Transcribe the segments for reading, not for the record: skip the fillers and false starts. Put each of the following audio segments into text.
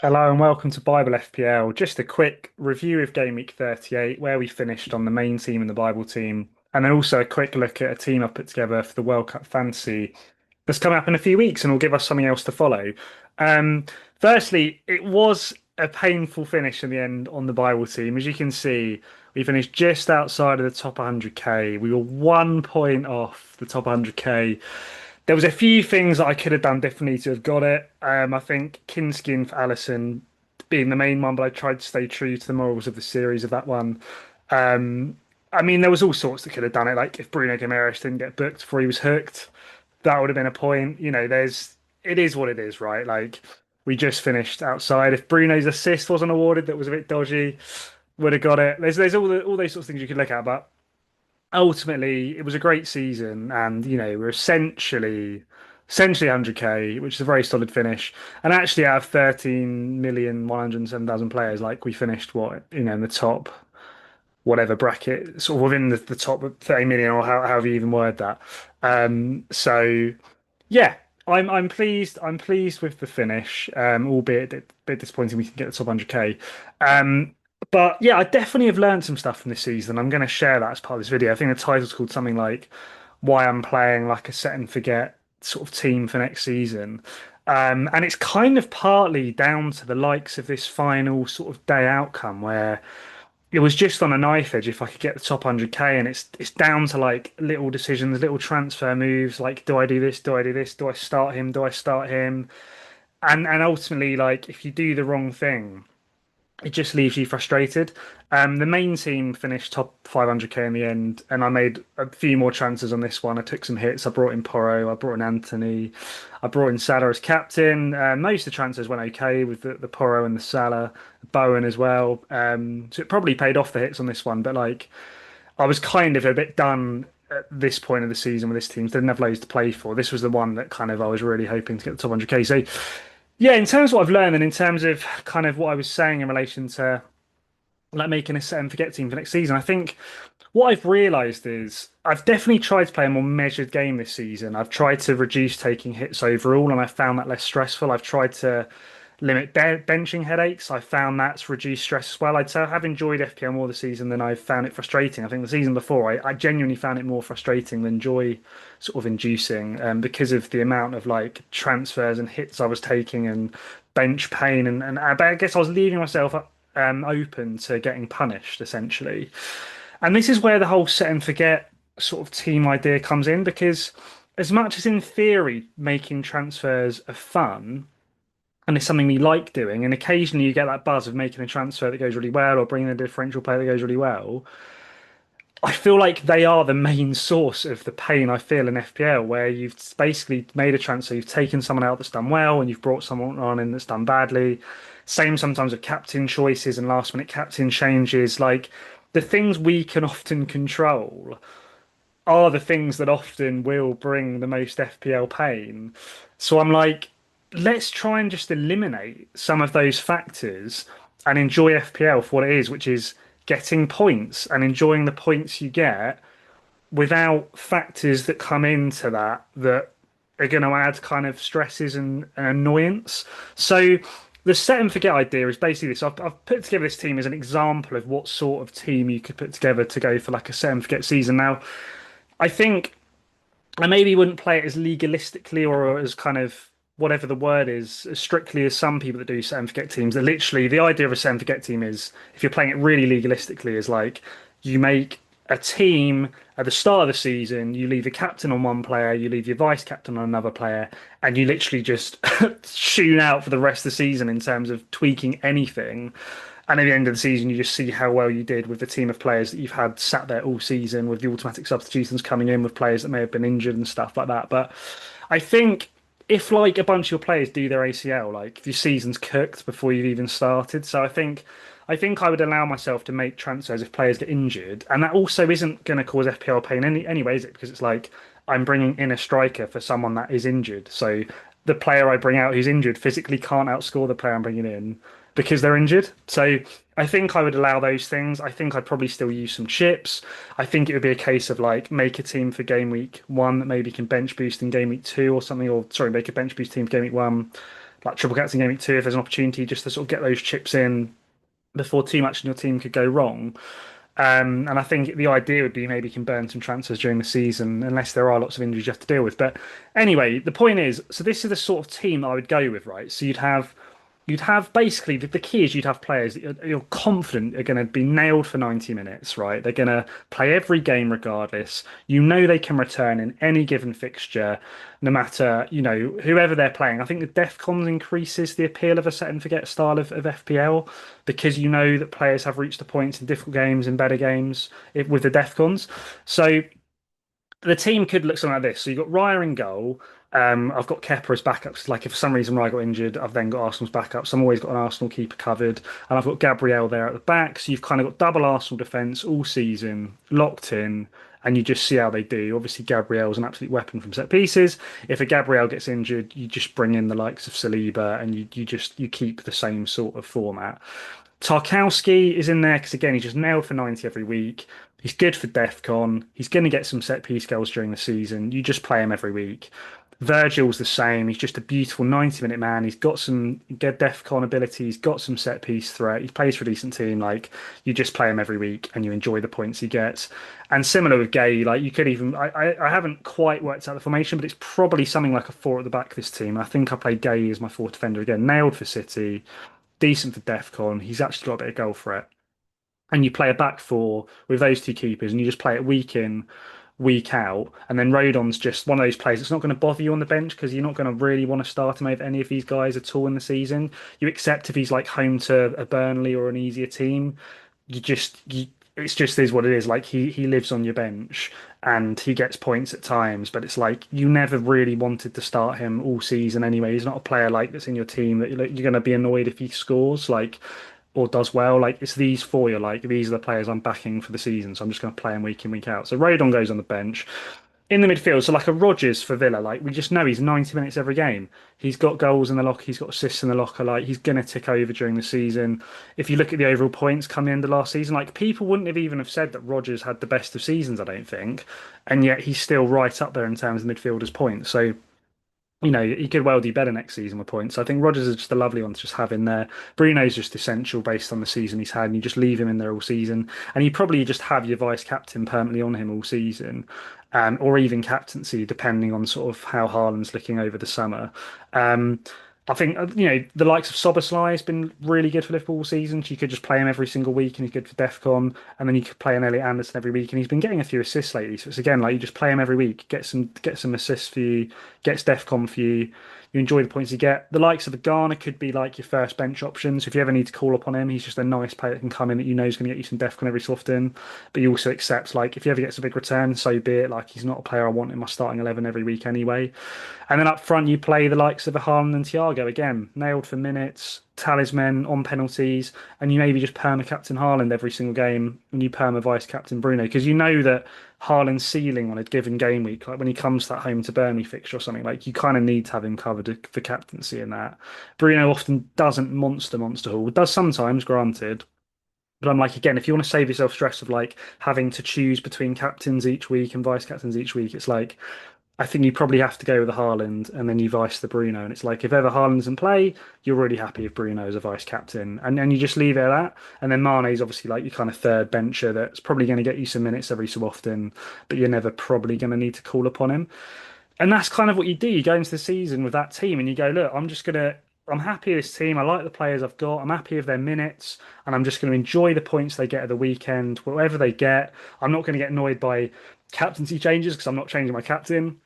Hello and welcome to Bible FPL. Just a quick review of Game Week 38, where we finished on the main team and the Bible team, and then also a quick look at a team I've put together for the World Cup Fantasy that's coming up in a few weeks and will give us something else to follow. Um, Firstly, it was a painful finish in the end on the Bible team. As you can see, we finished just outside of the top 100k. We were 1 point off the top 100k. There was a few things that I could have done differently to have got it. I think Kinskin for Allison being the main one, but I tried to stay true to the morals of the series of that one. Um, I mean, there was all sorts that could have done it. Like if Bruno Guimaraes didn't get booked before he was hooked, that would have been a point. It is what it is, right? Like we just finished outside. If Bruno's assist wasn't awarded, that was a bit dodgy, would have got it. There's all those sorts of things you could look at, but ultimately it was a great season, and we're essentially 100k, which is a very solid finish. And actually, out of 13,107,000 players, like we finished what in the top whatever bracket, sort of within the top of 30 million, or however you even word that. So yeah, I'm pleased. I'm pleased with the finish, albeit a bit disappointing we can get the top 100k. But yeah, I definitely have learned some stuff from this season. I'm going to share that as part of this video. I think the title's called something like "Why I'm Playing Like a Set and Forget" sort of team for next season. And it's kind of partly down to the likes of this final sort of day outcome where it was just on a knife edge if I could get the top 100k, and it's down to like little decisions, little transfer moves, like do I do this, do I do this, do I start him, do I start him, and ultimately like if you do the wrong thing, it just leaves you frustrated. The main team finished top 500k in the end, and I made a few more chances on this one. I took some hits. I brought in Porro, I brought in Anthony, I brought in Salah as captain. Most of the transfers went okay with the Porro and the Salah, Bowen as well. So it probably paid off the hits on this one, but like I was kind of a bit done at this point of the season with this team. Didn't have loads to play for. This was the one that kind of I was really hoping to get the top 100k. So yeah, in terms of what I've learned and in terms of kind of what I was saying in relation to like making a set and forget team for next season, I think what I've realised is I've definitely tried to play a more measured game this season. I've tried to reduce taking hits overall, and I found that less stressful. I've tried to limit benching headaches. I found that's reduced stress as well. I'd say I have enjoyed FPL more this season than I've found it frustrating. I think the season before, I genuinely found it more frustrating than joy sort of inducing, because of the amount of like transfers and hits I was taking and bench pain. And but I guess I was leaving myself open to getting punished essentially. And this is where the whole set and forget sort of team idea comes in, because as much as in theory making transfers are fun and it's something we like doing, and occasionally you get that buzz of making a transfer that goes really well or bringing a differential player that goes really well, I feel like they are the main source of the pain I feel in FPL, where you've basically made a transfer, you've taken someone out that's done well, and you've brought someone on in that's done badly. Same sometimes with captain choices and last minute captain changes. Like the things we can often control are the things that often will bring the most FPL pain. So I'm like, let's try and just eliminate some of those factors and enjoy FPL for what it is, which is getting points and enjoying the points you get without factors that come into that are going to add kind of stresses and annoyance. So the set and forget idea is basically this. I've put together this team as an example of what sort of team you could put together to go for like a set and forget season. Now, I think I maybe wouldn't play it as legalistically or as kind of whatever the word is, as strictly as some people that do set and forget teams. That literally the idea of a set and forget team is, if you're playing it really legalistically, is like you make a team at the start of the season, you leave a captain on one player, you leave your vice captain on another player, and you literally just tune out for the rest of the season in terms of tweaking anything. And at the end of the season, you just see how well you did with the team of players that you've had sat there all season, with the automatic substitutions coming in, with players that may have been injured and stuff like that. But I think if like a bunch of your players do their ACL, like if your season's cooked before you've even started, so I think I would allow myself to make transfers if players get injured, and that also isn't going to cause FPL pain anyway, is it? Because it's like I'm bringing in a striker for someone that is injured, so the player I bring out who's injured physically can't outscore the player I'm bringing in because they're injured. So I think I would allow those things. I think I'd probably still use some chips. I think it would be a case of like make a team for game week 1 that maybe can bench boost in game week 2 or something, or sorry, make a bench boost team for game week 1, like triple captain game week 2 if there's an opportunity just to sort of get those chips in before too much in your team could go wrong. And I think the idea would be maybe you can burn some transfers during the season, unless there are lots of injuries you have to deal with. But anyway, the point is, so this is the sort of team I would go with, right? So you'd have basically the key is you'd have players that you're confident are going to be nailed for 90 minutes, right? They're going to play every game regardless. You know they can return in any given fixture, no matter, whoever they're playing. I think the DEFCONs increases the appeal of a set and forget style of FPL because you know that players have reached the points in difficult games and better games with the DEFCONs. So the team could look something like this. So you've got Raya in goal. I've got Kepa as backups. Like if for some reason Raya got injured, I've then got Arsenal's backups. I've always got an Arsenal keeper covered, and I've got Gabriel there at the back. So you've kind of got double Arsenal defence all season locked in, and you just see how they do. Obviously, Gabriel's an absolute weapon from set pieces. If a Gabriel gets injured, you just bring in the likes of Saliba, and you keep the same sort of format. Tarkowski is in there because again he's just nailed for 90 every week. He's good for DEFCON. He's going to get some set piece goals during the season. You just play him every week. Virgil's the same. He's just a beautiful 90-minute man. He's got some good DEFCON ability. He's got some set piece threat. He plays for a decent team. Like you just play him every week and you enjoy the points he gets. And similar with Gay, like you could even I haven't quite worked out the formation, but it's probably something like a four at the back of this team. I think I played Gay as my fourth defender again. Nailed for City, decent for DEFCON. He's actually got a bit of goal threat. And you play a back four with those two keepers, and you just play it week in, week out. And then Rodon's just one of those players that's not going to bother you on the bench because you're not going to really want to start him over any of these guys at all in the season. You accept if he's like home to a Burnley or an easier team. It's just is what it is. Like he lives on your bench and he gets points at times, but it's like you never really wanted to start him all season anyway. He's not a player like that's in your team that you're going to be annoyed if he scores like or does well. Like it's these four. You're like these are the players I'm backing for the season, so I'm just going to play him week in week out. So Rodon goes on the bench in the midfield, so like a Rodgers for Villa, like we just know he's 90 minutes every game. He's got goals in the locker, he's got assists in the locker, like he's gonna tick over during the season. If you look at the overall points coming into last season, like people wouldn't have even have said that Rodgers had the best of seasons, I don't think, and yet he's still right up there in terms of midfielders' points. So he could well do better next season with points. I think Rodgers is just a lovely one to just have in there. Bruno's just essential based on the season he's had, and you just leave him in there all season. And you probably just have your vice captain permanently on him all season, or even captaincy, depending on sort of how Haaland's looking over the summer. Um, I think the likes of Soboslai has been really good for Liverpool all season. So you could just play him every single week, and he's good for DEFCON. And then you could play an Elliot Anderson every week, and he's been getting a few assists lately. So it's again like you just play him every week, get some assists for you, gets DEFCON for you. You enjoy the points you get. The likes of a Garner could be like your first bench options. If you ever need to call upon him, he's just a nice player that can come in that you know is going to get you some DEFCON every so often. But he also accepts like if he ever gets a big return, so be it. Like he's not a player I want in my starting 11 every week anyway. And then up front, you play the likes of a Haaland and Thiago again, nailed for minutes, talisman on penalties, and you maybe just perma captain Haaland every single game, and you perma vice captain Bruno because you know that Haaland's ceiling on a given game week, like when he comes to that home to Burnley fixture or something, like you kind of need to have him covered for captaincy in that. Bruno often doesn't monster haul, does sometimes, granted. But I'm like, again, if you want to save yourself stress of like having to choose between captains each week and vice captains each week, it's like I think you probably have to go with the Haaland and then you vice the Bruno. And it's like if ever Haaland doesn't play, you're really happy if Bruno is a vice captain. And then you just leave it at that. And then Mane's obviously like your kind of third bencher that's probably going to get you some minutes every so often, but you're never probably going to need to call upon him. And that's kind of what you do. You go into the season with that team and you go, look, I'm happy with this team. I like the players I've got. I'm happy with their minutes, and I'm just going to enjoy the points they get at the weekend, whatever they get. I'm not going to get annoyed by captaincy changes because I'm not changing my captain.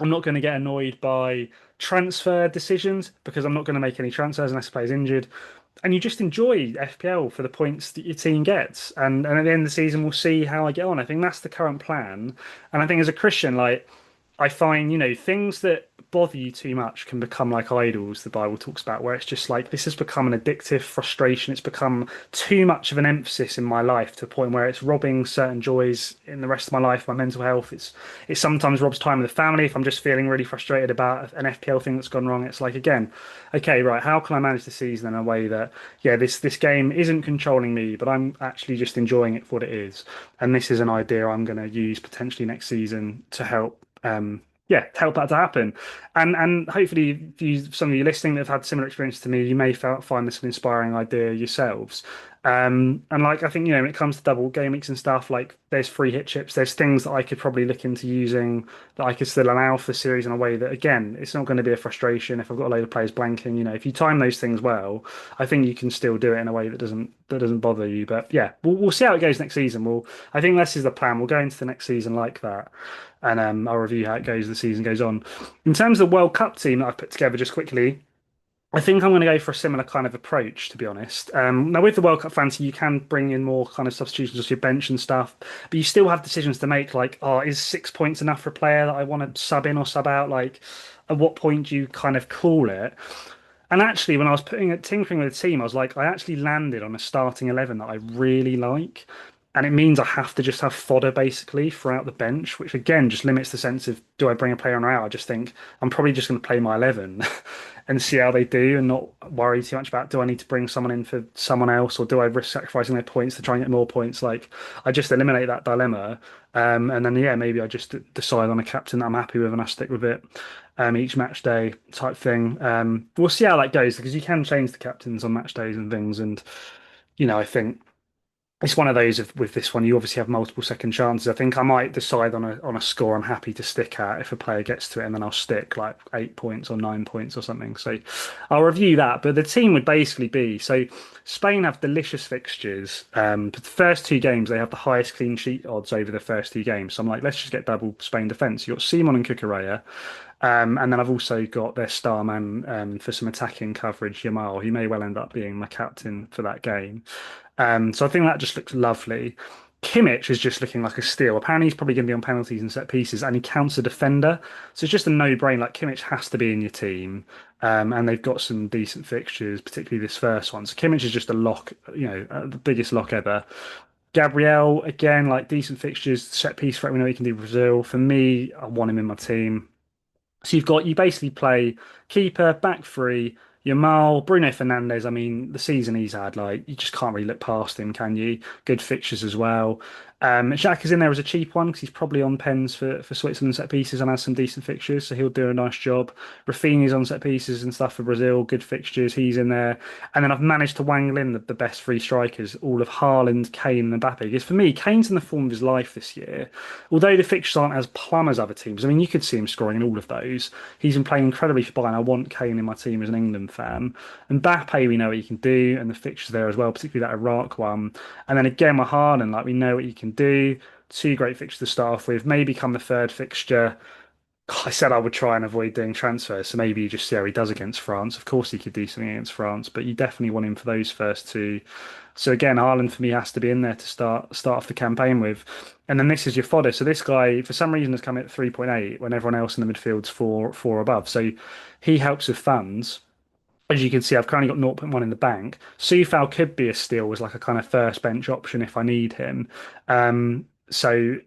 I'm not going to get annoyed by transfer decisions because I'm not going to make any transfers unless the player's injured. And you just enjoy FPL for the points that your team gets. And at the end of the season, we'll see how I get on. I think that's the current plan. And I think as a Christian, like, I find, things that bother you too much can become like idols, the Bible talks about, where it's just like this has become an addictive frustration. It's become too much of an emphasis in my life to a point where it's robbing certain joys in the rest of my life, my mental health. It sometimes robs time with the family if I'm just feeling really frustrated about an FPL thing that's gone wrong. It's like again, okay, right, how can I manage the season in a way that, yeah, this game isn't controlling me, but I'm actually just enjoying it for what it is. And this is an idea I'm going to use potentially next season to help yeah, to help that to happen. And hopefully, if you, some of you listening that have had similar experience to me, you may find this an inspiring idea yourselves. And like I think, when it comes to double game weeks and stuff, like there's free hit chips, there's things that I could probably look into using that I could still allow for the series in a way that, again, it's not going to be a frustration if I've got a load of players blanking. If you time those things well, I think you can still do it in a way that doesn't bother you. But yeah, we'll see how it goes next season. I think this is the plan. We'll go into the next season like that, and I'll review how it goes as the season goes on. In terms of the World Cup team that I've put together, just quickly, I think I'm going to go for a similar kind of approach, to be honest. Now, with the World Cup fantasy, you can bring in more kind of substitutions to your bench and stuff, but you still have decisions to make, like, oh, is 6 points enough for a player that I want to sub in or sub out? Like, at what point do you kind of call it? And actually, when I was tinkering with the team, I was like, I actually landed on a starting 11 that I really like. And it means I have to just have fodder basically throughout the bench, which again just limits the sense of do I bring a player on or out? I just think I'm probably just going to play my 11 and see how they do and not worry too much about do I need to bring someone in for someone else or do I risk sacrificing their points to try and get more points? Like, I just eliminate that dilemma. And then, yeah, maybe I just decide on a captain that I'm happy with and I stick with it each match day type thing. We'll see how that goes because you can change the captains on match days and things. And, I think it's one of those with this one, you obviously have multiple second chances. I think I might decide on a score I'm happy to stick at if a player gets to it, and then I'll stick like 8 points or 9 points or something. So I'll review that. But the team would basically be so Spain have delicious fixtures. But the first two games they have the highest clean sheet odds over the first two games. So I'm like, let's just get double Spain defence. You've got Simon and Cucurella. And then I've also got their star man for some attacking coverage, Yamal. He may well end up being my captain for that game. So I think that just looks lovely. Kimmich is just looking like a steal. Apparently, he's probably going to be on penalties and set pieces, and he counts a defender. So it's just a no-brainer. Like Kimmich has to be in your team, and they've got some decent fixtures, particularly this first one. So Kimmich is just a lock, the biggest lock ever. Gabriel again, like decent fixtures, set piece threat. We know he can do Brazil. For me, I want him in my team. So you basically play keeper, back three, Yamal, Bruno Fernandes. I mean, the season he's had, like you just can't really look past him, can you? Good fixtures as well. Xhaka is in there as a cheap one because he's probably on pens for Switzerland set pieces and has some decent fixtures, so he'll do a nice job. Rafinha's on set pieces and stuff for Brazil, good fixtures. He's in there, and then I've managed to wangle in the best three strikers, all of Haaland, Kane, and Mbappe. Because for me, Kane's in the form of his life this year. Although the fixtures aren't as plumb as other teams, I mean, you could see him scoring in all of those. He's been playing incredibly for Bayern. I want Kane in my team as an England fan. And Mbappe, we know what he can do, and the fixtures there as well, particularly that Iraq one. And then again with Haaland, like we know what he can do. Two great fixtures to start off with. Maybe come the third fixture. I said I would try and avoid doing transfers, so maybe you just see how he does against France. Of course, he could do something against France, but you definitely want him for those first two. So again, Haaland for me has to be in there to start off the campaign with. And then this is your fodder. So this guy, for some reason, has come at 3.8 when everyone else in the midfield's four above. So he helps with funds. As you can see, I've currently got zero point 0.1 in the bank. Sufal could be a steal as like a kind of first bench option if I need him. So,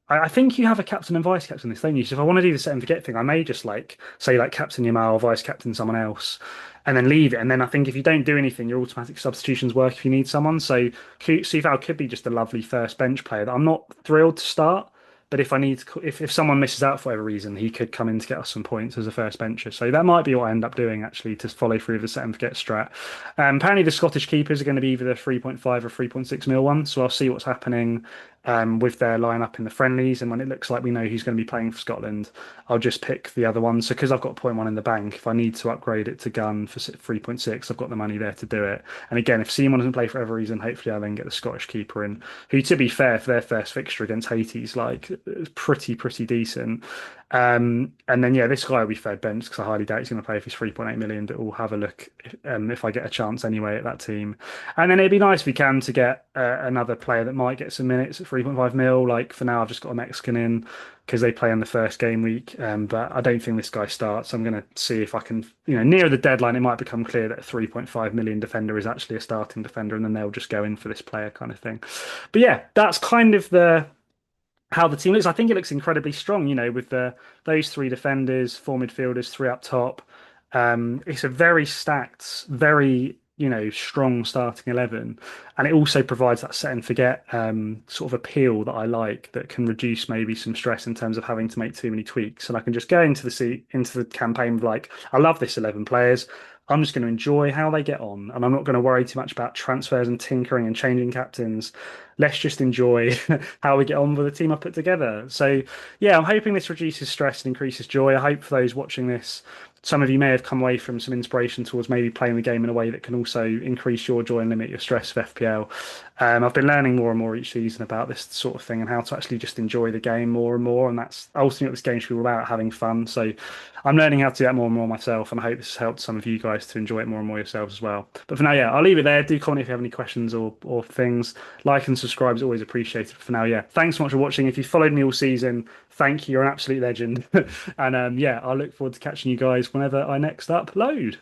I think you have a captain and vice captain this, don't you? So if I want to do the set and forget thing, I may just like say like captain Yamal, vice captain someone else, and then leave it. And then I think if you don't do anything, your automatic substitutions work if you need someone. So Sufal could be just a lovely first bench player that I'm not thrilled to start. But if I need to, if someone misses out for whatever reason, he could come in to get us some points as a first bencher. So that might be what I end up doing actually to follow through the set and forget strat. Apparently, the Scottish keepers are going to be either the 3.5 or 3.6 mil one. So I'll see what's happening with their lineup in the friendlies. And when it looks like we know who's going to be playing for Scotland, I'll just pick the other one. So because I've got a point 0.1 in the bank, if I need to upgrade it to gun for 3.6, I've got the money there to do it. And again, if Simon doesn't play for whatever reason, hopefully I'll then get the Scottish keeper in, who, to be fair, for their first fixture against Haiti, like pretty decent. And then yeah, this guy will be fed bench because I highly doubt he's going to play if he's 3.8 million. But we'll have a look if I get a chance anyway at that team. And then it'd be nice if we can to get another player that might get some minutes at 3.5 mil. Like for now, I've just got a Mexican in because they play on the first game week. But I don't think this guy starts. I'm going to see if I can, near the deadline, it might become clear that a 3.5 million defender is actually a starting defender, and then they'll just go in for this player kind of thing. But yeah, that's kind of the how the team looks. I think it looks incredibly strong, with those three defenders, four midfielders, three up top. It's a very stacked, very strong starting 11, and it also provides that set and forget sort of appeal that I like, that can reduce maybe some stress in terms of having to make too many tweaks. And I can just go into the campaign with like, I love this 11 players. I'm just going to enjoy how they get on, and I'm not going to worry too much about transfers and tinkering and changing captains. Let's just enjoy how we get on with the team I put together. So, yeah, I'm hoping this reduces stress and increases joy. I hope for those watching this, some of you may have come away from some inspiration towards maybe playing the game in a way that can also increase your joy and limit your stress of FPL. I've been learning more and more each season about this sort of thing and how to actually just enjoy the game more and more. And that's ultimately what this game should be all about, having fun. So I'm learning how to do that more and more myself. And I hope this has helped some of you guys to enjoy it more and more yourselves as well. But for now, yeah, I'll leave it there. Do comment if you have any questions or things. Like and subscribe is always appreciated. For now, yeah, thanks so much for watching. If you followed me all season, thank you. You're an absolute legend. And yeah, I look forward to catching you guys whenever I next upload.